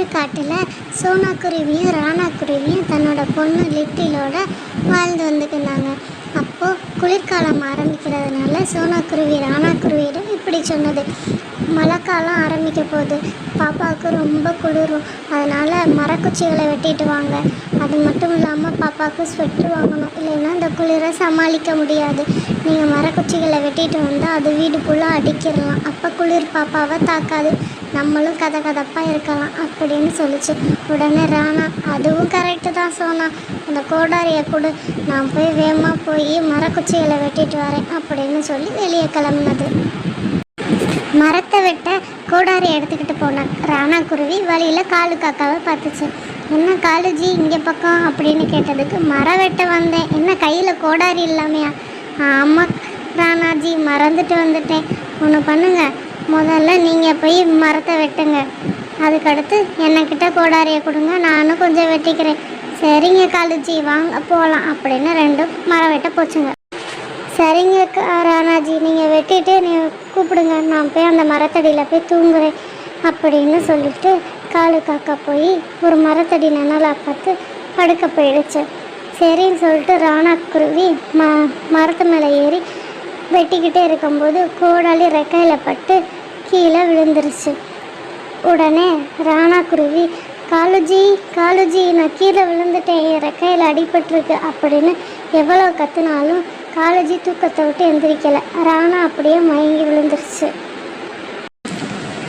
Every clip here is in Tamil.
குளிர்காட்டில் சோனா குருவியும் ராணா குருவியும் தன்னோட பொண்ணு லிட்டிலோட வாழ்ந்து வந்துக்கிருந்தாங்க. அப்போது குளிர்காலம் ஆரம்பிக்கிறதுனால சோனா குருவி ராணா குருவியிடம் இப்படி சொன்னது: மழைக்காலம் ஆரம்பிக்க போகுது, பாப்பாவுக்கு ரொம்ப குளிரும், அதனால் மரக்குச்சிகளை வெட்டிட்டு வாங்க. அது மட்டும் இல்லாமல் பாப்பாவுக்கு ஸ்வெட்ரு வாங்கணும், இல்லைன்னா இந்த குளிரை சமாளிக்க முடியாது. நீங்கள் மரக்குச்சிகளை வெட்டிட்டு வந்தால் அது வீடு ஃபுல்லாக அடிக்கிடலாம், அப்போ குளிர் பாப்பாவை தாக்காது, நம்மளும் கதப்பாக இருக்கலாம் அப்படின்னு சொல்லிச்சு. உடனே ராணா: அதுவும் கரெக்டு தான் சோனா, அந்த கோடாரியை கொடு, நான் போய் வேகமாக போய் மரக்குச்சிகளை வெட்டிட்டு வரேன் அப்படின்னு சொல்லி வெளியே கிளம்புனது. மரத்தை வெட்ட கோடாரி எடுத்துக்கிட்டு போன ராணா குருவி வழியில் காலு காக்காவை பார்த்துச்சு. என்ன காலுஜி இங்கே பக்கம் அப்படின்னு கேட்டதுக்கு, மரம் வெட்ட வந்தேன், என்ன கையில் கோடாரி இல்லாமையா? ஆமாம் ராணாஜி, மறந்துட்டு வந்துட்டேன். ஒன்று பண்ணுங்க, முதல்ல நீங்கள் போய் மரத்தை வெட்டுங்க, அதுக்கடுத்து என்னக்கிட்ட கோடாரியை கொடுங்க, நானும் கொஞ்சம் வெட்டிக்கிறேன். சரிங்க காலுஜி, வாங்க போகலாம் அப்படின்னு ரெண்டும் மரம் வெட்ட போச்சுங்க. சரிங்க ராணாஜி, நீங்கள் வெட்டிட்டு கூப்பிடுங்க, நான் போய் அந்த மரத்தடியில் போய் தூங்குறேன் அப்படின்னு சொல்லிட்டு காலு காக்கா போய் ஒரு மரத்தடி நிழலாக பார்த்து படுக்க போயிடுச்சு. சரின்னு சொல்லிட்டு ராணா குருவி மரத்து மேலே ஏறி வெட்டிக்கிட்டே இருக்கும்போது கோடாலி ரெக்கையில் பட்டு கீழே விழுந்துருச்சு. உடனே ராணா குருவி: காலுஜி நான் கீழே விழுந்துட்டேன், என் ரெக்கையில் அடிபட்டிருக்கு அப்படின்னு எவ்வளோ கற்றுனாலும் காலுஜி தூக்கத்தை விட்டு எந்திரிக்கலை. ராணா அப்படியே மயங்கி விழுந்துருச்சு.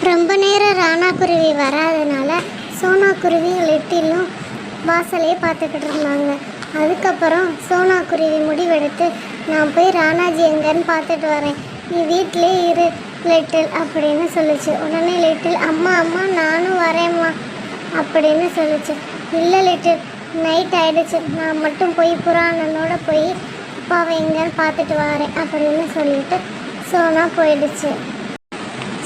ரொம்ப நேரம் ராணா குருவி வராதனால சோனா குருவியும் லிட்டிலும் வாசலையே பார்த்துக்கிட்டு இருந்தாங்க. அதுக்கப்புறம் சோனா குருவி முடிவெடுத்து, நான் போய் ராணாஜி எங்கன்னு பார்த்துட்டு வரேன், நீ வீட்டிலே இரு லிட்டில் அப்படின்னு சொல்லிச்சு. உடனே லிட்டில்: அம்மா நானும் வரேம்மா அப்படின்னு சொல்லிச்சு. இல்லை லிட்டில், நைட் ஆகிடுச்சு, நான் மட்டும் போய் புராணனோட போய் அப்பாவை எங்கன்னு பார்த்துட்டு வரேன் அப்படின்னு சொல்லிட்டு சோனா போயிடுச்சு.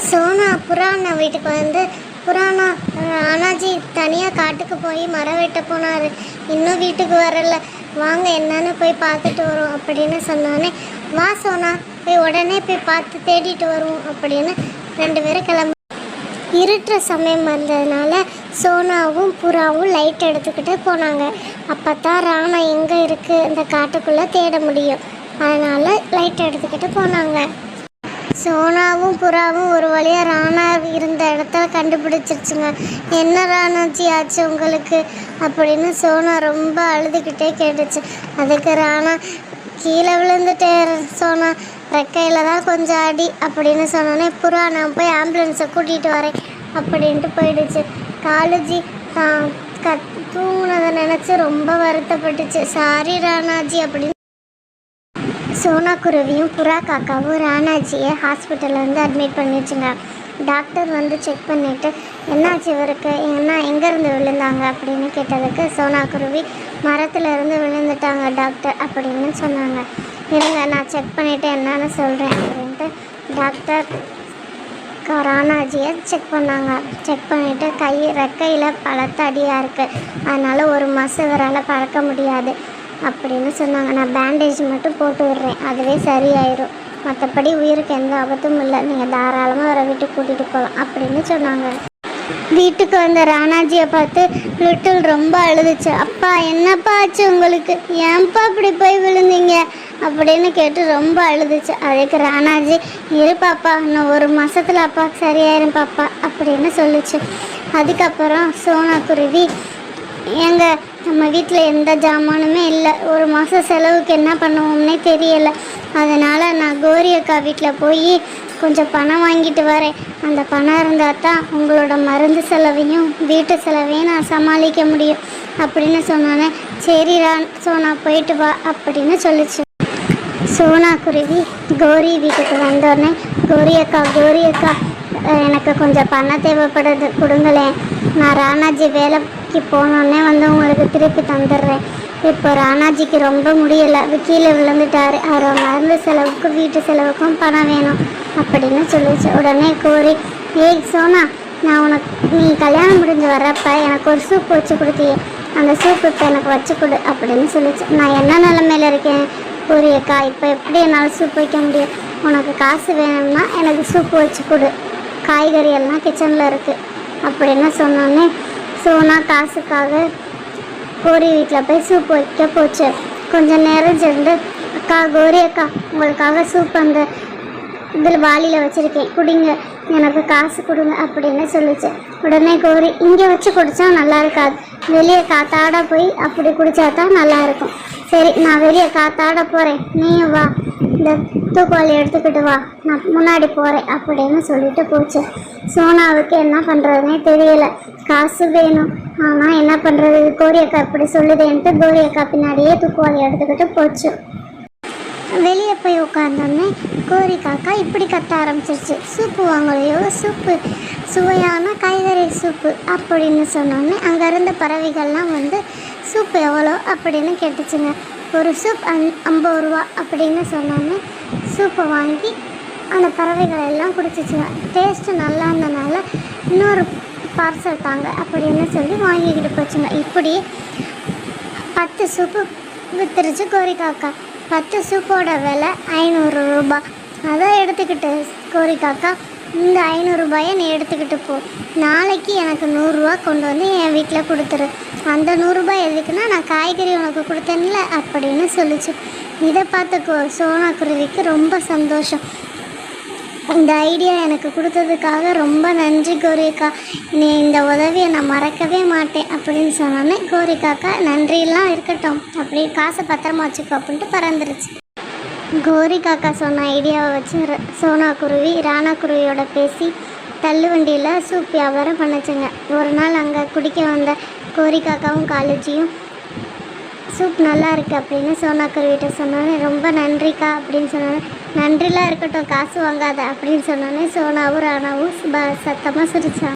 சோனா புராணா வீட்டுக்கு வந்து, புராணா ராணாஜி தனியாக காட்டுக்கு போய் மரம் வெட்ட போனார், இன்னும் வீட்டுக்கு வரல, வாங்க என்னன்னு போய் பார்த்துட்டு வரோம் அப்படின்னு சொன்னோன்னே, வா சோனா, போய் உடனே போய் பார்த்து தேடிட்டு வருவோம் அப்படின்னு ரெண்டு பேரும் கிளம்பு. இருட்டுற சமயம் வந்ததுனால சோனாவும் புறாவும் லைட் எடுத்துக்கிட்டு போனாங்க. அப்போ தான் ராணா எங்கே இருக்குது இந்த காட்டுக்குள்ளே தேட முடியும், அதனால் லைட் எடுத்துக்கிட்டு போனாங்க. சோனாவும் புறாவும் ஒரு வழியாக ராணா இருந்த இடத்துல கண்டுபிடிச்சிருச்சுங்க. என்ன ராணாஜி ஆச்சு உங்களுக்கு அப்படின்னு சோனா ரொம்ப அழுதுகிட்டே கேட்டுச்சு. அதுக்கு ராணா: கீழே விழுந்துட்டே சோனா, ரெக்கையில் தான் கொஞ்சம் அடி அப்படின்னு சொன்னோன்னே புறா: நான் போய் ஆம்புலன்ஸை கூட்டிகிட்டு வரேன் அப்படின்ட்டு போயிடுச்சு. காலுஜி தான் தூங்கினதை நினச்சி ரொம்ப வருத்தப்பட்டுச்சு. சாரி ராணாஜி அப்படின்னு. சோனா குருவியும் புறா காக்காவும் ராணாஜியை ஹாஸ்பிட்டலில் வந்து அட்மிட் பண்ணிடுச்சுங்க. டாக்டர் வந்து செக் பண்ணிவிட்டு, என்னாச்சு இவருக்கு, எங்கேருந்து விழுந்தாங்க அப்படின்னு கேட்டதுக்கு சோனா குருவி: மரத்தில் இருந்து விழுந்துட்டாங்க டாக்டர் அப்படின்னு சொன்னாங்க. இருங்க நான் செக் பண்ணிவிட்டு என்னன்னு சொல்கிறேன் அப்படின்ட்டு டாக்டர் ராணாஜியை செக் பண்ணாங்க. செக் பண்ணிவிட்டு ரெக்கையில் பலத்த அடியாக இருக்குது, அதனால் ஒரு மாதம் இவரால் பறக்க முடியாது அப்படின்னு சொன்னாங்க. நான் பேண்டேஜ் மட்டும் போட்டு விடுறேன், அதுவே சரியாயிடும், மற்றபடி உயிருக்கு எந்த ஆபத்தும் இல்லை, நீங்கள் தாராளமாக அவரை வீட்டுக்கு கூட்டிகிட்டு போகலாம் அப்படின்னு சொன்னாங்க. வீட்டுக்கு வந்த ராணாஜியை பார்த்து லிட்டில் ரொம்ப அழுதுச்சு. அப்பா என்னப்பா ஆச்சு உங்களுக்கு, ஏன்ப்பா இப்படி போய் விழுந்தீங்க அப்படின்னு கேட்டு ரொம்ப அழுதுச்சு. அதுக்கு ராணாஜி: இரு பாப்பா, இன்னும் ஒரு மாதத்தில் அப்பா சரியாயிரும் பாப்பா அப்படின்னு சொல்லிச்சு. அதுக்கப்புறம் சோனா குருவி: நம்ம வீட்டில் எந்த ஜாமானுமே இல்லை, ஒரு மாதம் செலவுக்கு என்ன பண்ணுவோம்னே தெரியலை, அதனால் நான் கோரி அக்கா வீட்டில் போய் கொஞ்சம் பணம் வாங்கிட்டு வரேன், அந்த பணம் இருந்தால் தான் உங்களோட மருந்து செலவையும் வீட்டு செலவையும் நான் சமாளிக்க முடியும் அப்படின்னு சொன்னோன்னே, சரி சோனா போயிட்டு வா அப்படின்னு சொல்லிச்சு. சோனா குருவி கோரி வீட்டுக்கு வந்தோடனே, கோரி அக்கா எனக்கு கொஞ்சம் பணம் தேவைப்படுது, கொடுங்களேன், நான் ராணாஜி வேலைக்கு போனோடனே வந்து உங்களுக்கு திருப்பி தந்துடுறேன். இப்போ ராணாஜிக்கு ரொம்ப முடியலை, கீழே விழுந்துட்டார், அவரோட மருந்து செலவுக்கு வீட்டு செலவுக்கும் பணம் வேணும் அப்படின்னு சொல்லிச்சு. உடனே கோரி: ஏய் சோனா, நான் நீ கல்யாணம் முடிஞ்சு வர்றப்ப எனக்கு ஒரு சூப் வச்சு கொடுத்தியே, அந்த சூப் இப்போ எனக்கு வச்சு கொடு அப்படின்னு சொல்லிச்சு. நான் என்ன நிலைமையில் இருக்கேன் கோரி அக்கா, இப்போ எப்படி என்னால் சூப் வைக்க முடியும், உனக்கு காசு வேணும்னா எனக்கு சூப்பு வச்சு கொடு, காய்கறி எல்லாம் கிச்சனில் இருக்குது அப்படின்னு சொன்னோன்னே சோனா காசுக்காக கோரி வீட்டில் போய் சூப் வைக்க போச்சு. கொஞ்சம் நேரம் சென்று, அக்கா கோரி அக்கா, உங்களுக்காக சூப் அந்த இதில் வாளியில் வச்சுருக்கேன், குடிங்க, எனக்கு காசு கொடுங்க அப்படின்னு சொல்லிச்சு. உடனே கோரி, இங்கே வச்சு குடித்தா நல்லா இருக்காது, வெளியே காத்தாட போய் அப்படி குடித்தா தான் நல்லா இருக்கும். சரி, நான் வெளியே காத்தாட போகிறேன், நீயும் வா, இந்த தூக்குவாளி எடுத்துக்கிட்டு வா, நான் முன்னாடி போகிறேன் அப்படின்னு சொல்லிட்டு போச்சு. சோனாவுக்கு என்ன பண்ணுறதுனே தெரியல. காசு வேணும், ஆனால் என்ன பண்ணுறது, கோரி அக்கா இப்படி சொல்லுதேன்ட்டு கோரி அக்கா பின்னாடியே தூக்குவாளி எடுத்துக்கிட்டு போச்சு. வெளியே போய் உட்காந்தோடனே கோரி காக்கா இப்படி கத்த ஆரம்பிச்சிருச்சு, சூப்பு வாங்கலையோ, சூப்பு, சுவையான காய்கறி சூப்பு அப்படின்னு சொன்னோடனே அங்கே இருந்த பறவைகள்லாம் வந்து சூப்பு எவ்வளோ அப்படின்னு கேட்டுச்சுங்க. ஒரு சூப் 50 ரூபா அப்படின்னு சொன்னோன்னே சூப்பை வாங்கி அந்த பறவைகள் எல்லாம் குடிச்சிச்சுங்க. டேஸ்ட்டு நல்லா இருந்தனால இன்னொரு பார்சல் தாங்க அப்படின்னு சொல்லி வாங்கிக்கிட்டு போச்சுங்க. இப்படி 10 சூப்பு விற்றுருச்சு கோரி காக்கா. 10 சூப்போட விலை 500 ரூபா. அதை எடுத்துக்கிட்டு கோரி காக்கா, இந்த 500 ரூபாயை நீ எடுத்துக்கிட்டு போ, நாளைக்கு எனக்கு 100 ரூபா கொண்டு வந்து என் வீட்டில் கொடுத்துரு, அந்த 100 ரூபாய் எதுக்குன்னா நான் காய்கறி உனக்கு கொடுத்தேன்ல அப்படின்னு சொல்லிச்சு. இதை பார்த்த சோனா குருவிக்கு ரொம்ப சந்தோஷம். இந்த ஐடியா எனக்கு கொடுத்ததுக்காக ரொம்ப நன்றி கோரிக்கா, நீ இந்த உதவியை நான் மறக்கவே மாட்டேன் அப்படின்னு சொன்னோன்னே கோரிக்காக்கா, நன்றியெல்லாம் இருக்கட்டும், அப்படி காசை பத்திரமா வச்சுக்கோ அப்படின்ட்டு பறந்துருச்சு. கோரி காக்கா சொன்ன ஐடியாவை வச்சு சோனா குருவி ராணா குருவியோட பேசி தள்ளுவண்டியில் சூப் வியாபாரம் பண்ணுச்சுங்க. ஒரு நாள் அங்கே குடிக்க வந்த கோரி காக்காவும் காலேஜியும் சூப் நல்லா இருக்குது அப்படின்னு சோனா குருவிட்ட சொன்னோன்னே, ரொம்ப நன்றிக்கா அப்படின்னு சொன்னோன்னே, நன்றிலாம் இருக்கட்டும், காசு வாங்காத அப்படின்னு சொன்னோன்னே சோனாவும் ராணாவும் சத்தமாக சிரிச்சாங்க.